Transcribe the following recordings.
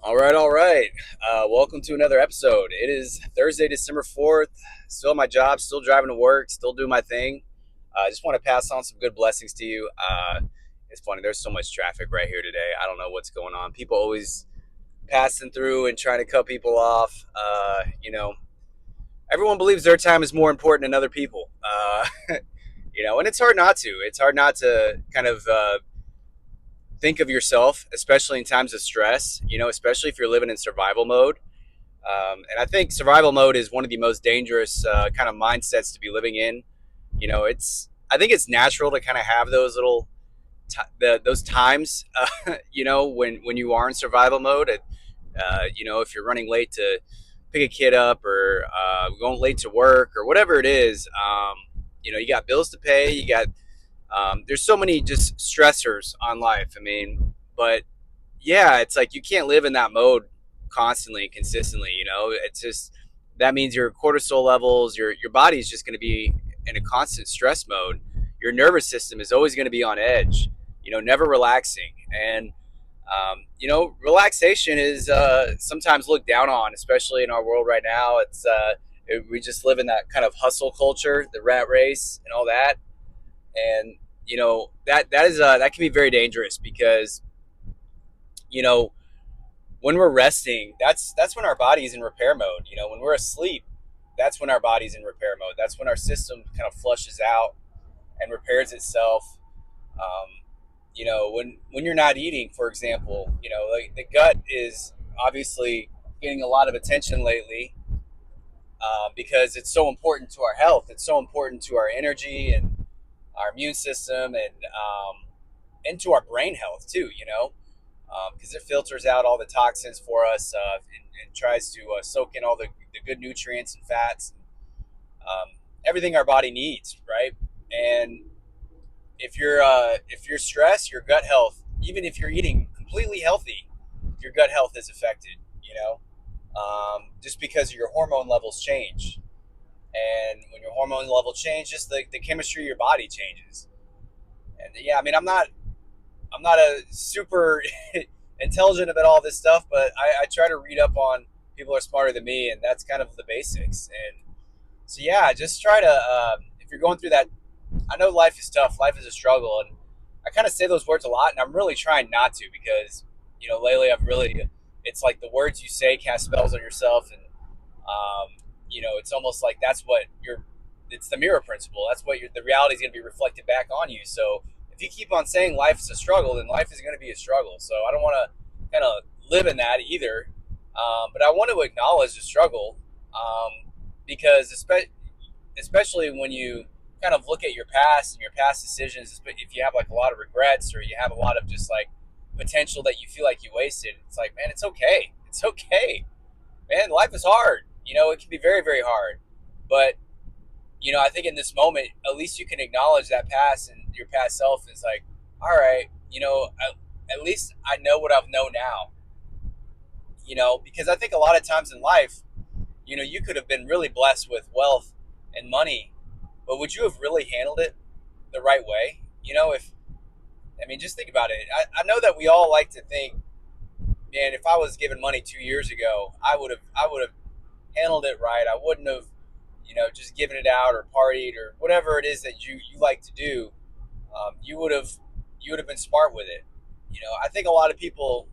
All right, all right. Welcome to another episode. It is Thursday, December 4th. Still at my job, still driving to work, still doing my thing. I just want to pass on some good blessings to you. It's funny, there's so much traffic right here today. I don't know what's going on. People always passing through and trying to cut people off. Everyone believes their time is more important than other people. And it's hard not to. It's hard not to kind of think of yourself, especially in times of stress, especially if you're living in survival mode. And I think survival mode is one of the most dangerous kind of mindsets to be living in. I think it's natural to kind of have those little, those times, when you are in survival mode. If you're running late to pick a kid up or going late to work or whatever it is, you got bills to pay, there's so many just stressors on life. But yeah, it's like you can't live in that mode constantly and consistently. It's just that means your cortisol levels, your body is just going to be in a constant stress mode. Your nervous system is always going to be on edge. Never relaxing, and relaxation is sometimes looked down on, especially in our world right now. We just live in that kind of hustle culture, the rat race, and all that, and that can be very dangerous because you know when we're resting, that's when our body's in repair mode. When we're asleep, that's when our body's in repair mode. That's when our system kind of flushes out and repairs itself. When you're not eating, for example, like the gut is obviously getting a lot of attention lately because it's so important to our health. It's so important to our energy and our immune system and to our brain health too. Because it filters out all the toxins for us and tries to soak in all the good nutrients and fats, everything our body needs, right? And if you're stressed, your gut health, even if you're eating completely healthy, your gut health is affected. Just because your hormone levels change, and when your hormone level changes, the chemistry of your body changes. And yeah, I'm not a super intelligent about all this stuff, but I try to read up on people who are smarter than me, and that's kind of the basics. And so, yeah, just try to, if you're going through that, I know life is tough, life is a struggle, and I kind of say those words a lot, and I'm really trying not to because, lately it's like the words you say cast spells on yourself, and, it's almost like it's the mirror principle. That's what the reality is going to be reflected back on you. So, if you keep on saying life is a struggle, then life is going to be a struggle. So I don't want to kind of live in that either. But I want to acknowledge the struggle because especially when you kind of look at your past and your past decisions, if you have like a lot of regrets or you have a lot of just like potential that you feel like you wasted, it's like, man, it's okay. It's okay. Man, life is hard. It can be very, very hard. But I think in this moment, at least you can acknowledge that past, and your past self is like, all right, at least I know what I've known now, because I think a lot of times in life, you could have been really blessed with wealth and money, but would you have really handled it the right way? Just think about it. I know that we all like to think, man, if I was given money 2 years ago, I would have handled it right. I wouldn't have just giving it out or partied or whatever it is that you like to do. You would have been smart with it. I think a lot of people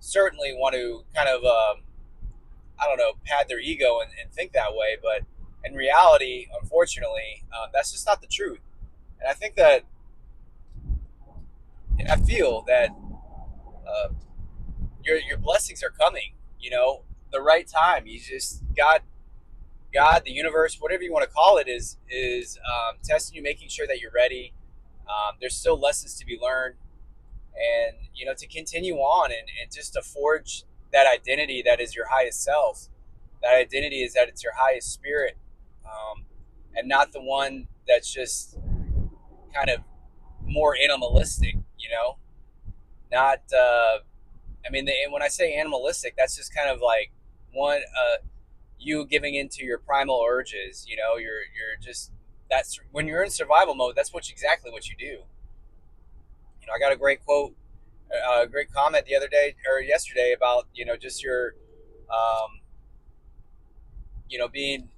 certainly want to kind of I don't know, pad their ego and think that way, but in reality, unfortunately, that's just not the truth. And I think that, and I feel that your blessings are coming. The right time. You just God, the universe, whatever you want to call it, is testing you, making sure that you're ready. There's still lessons to be learned, and to continue on and just to forge that identity that is your highest self. That identity is that it's your highest spirit, and not the one that's just kind of more animalistic. Not. When I say animalistic, that's just kind of like one. You giving into your primal urges. You're just that's when you're in survival mode. That's exactly what you do. I got a great quote a great comment the other day or yesterday about just your um, being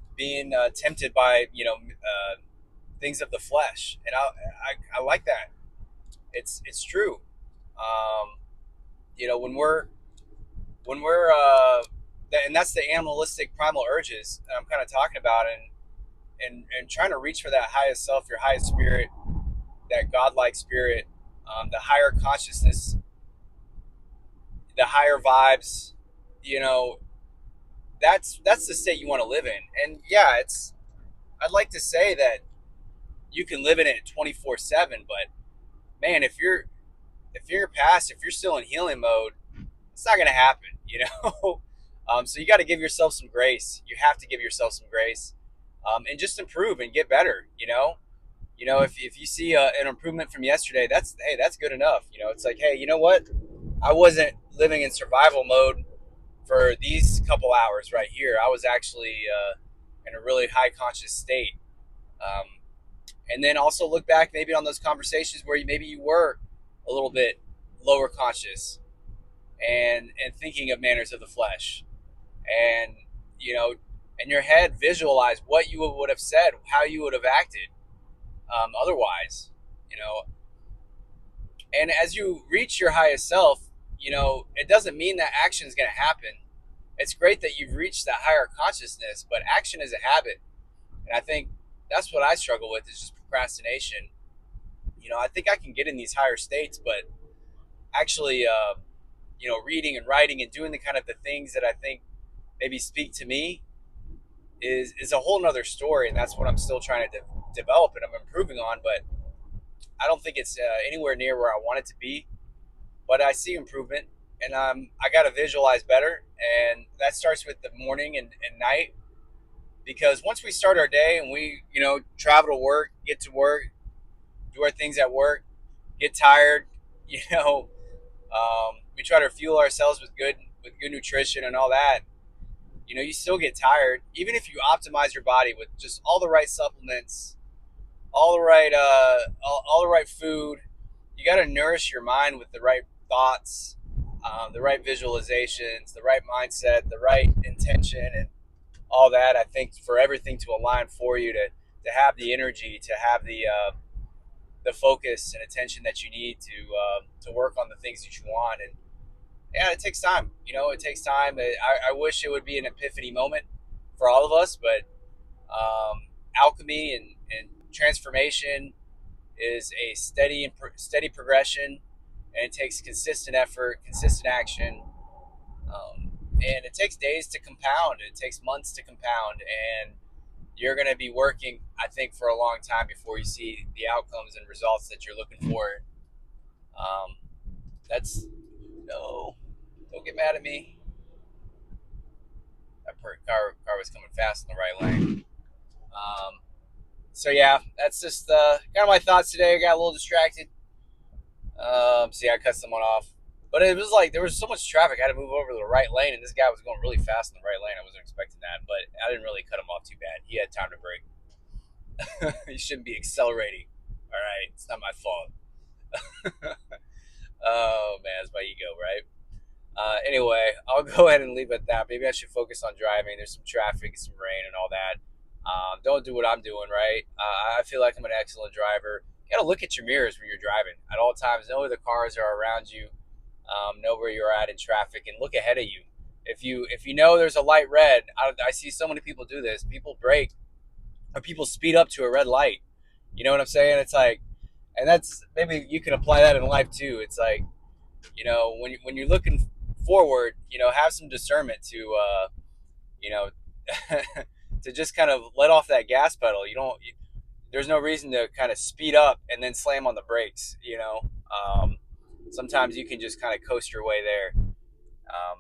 tempted by things of the flesh, and I like that. It's true. Um, when we're and that's the animalistic primal urges that I'm kind of talking about, and trying to reach for that highest self, your highest spirit, that godlike spirit, the higher consciousness, the higher vibes. You know, that's the state you want to live in. And yeah, it's I'd like to say that you can live in it 24/7, but man, if you're past, if you're still in healing mode, it's not going to happen, so you got to give yourself some grace. You have to give yourself some grace, and just improve and get better. If you see an improvement from yesterday, that's good enough. It's like, hey, you know what? I wasn't living in survival mode for these couple hours right here. I was actually in a really high conscious state. Um, and then also look back maybe on those conversations where maybe you were a little bit lower conscious and thinking of manners of the flesh, and you know in your head visualize what you would have said, how you would have acted otherwise. you know and as you reach your highest self, it doesn't mean that action is going to happen. It's great that you've reached that higher consciousness, but action is a habit. And I think that's what I struggle with, is just procrastination. I think I can get in these higher states, but actually reading and writing and doing the kind of the things that I think maybe speak to me is a whole nother story. And that's what I'm still trying to develop and I'm improving on, but I don't think it's anywhere near where I want it to be. But I see improvement, and I got to visualize better, and that starts with the morning and night. Because once we start our day and we travel to work, get to work, do our things at work, get tired, you know we try to fuel ourselves with good nutrition and all that. You still get tired, even if you optimize your body with just all the right supplements, all the right food. You got to nourish your mind with the right thoughts, the right visualizations, the right mindset, the right intention, and all that. I think for everything to align for you, to have the energy, to have the focus and attention that you need to work on the things that you want. And yeah, it takes time. It takes time. I wish it would be an epiphany moment for all of us, but alchemy and transformation is a steady progression, and it takes consistent effort, consistent action, and it takes days to compound. It takes months to compound, and you're going to be working, I think, for a long time before you see the outcomes and results that you're looking for. Um, that's no, don't get mad at me. That car was coming fast in the right lane. So yeah, that's just kind of my thoughts today. I got a little distracted. So yeah, I cut someone off. But it was like there was so much traffic. I had to move over to the right lane, and this guy was going really fast in the right lane. I wasn't expecting that, but I didn't really cut him off too bad. He had time to brake. He shouldn't be accelerating. All right, it's not my fault. Oh man, it's my ego, right? Anyway, I'll go ahead and leave it at that. Maybe I should focus on driving. There's some traffic, some rain, and all that. Don't do what I'm doing, right? I feel like I'm an excellent driver. You gotta look at your mirrors when you're driving at all times. Know where the cars are around you. Know where you're at in traffic, and look ahead of you. If you know there's a light red, I see so many people do this. People brake, or people speed up to a red light. You know what I'm saying? It's like, and that's maybe you can apply that in life too. It's like, when you're looking forward, have some discernment to you know to just kind of let off that gas pedal. There's no reason to kind of speed up and then slam on the brakes. Sometimes you can just kind of coast your way there.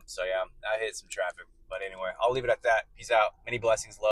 So yeah, I hit some traffic, but anyway, I'll leave it at that. Peace out. Many blessings, love.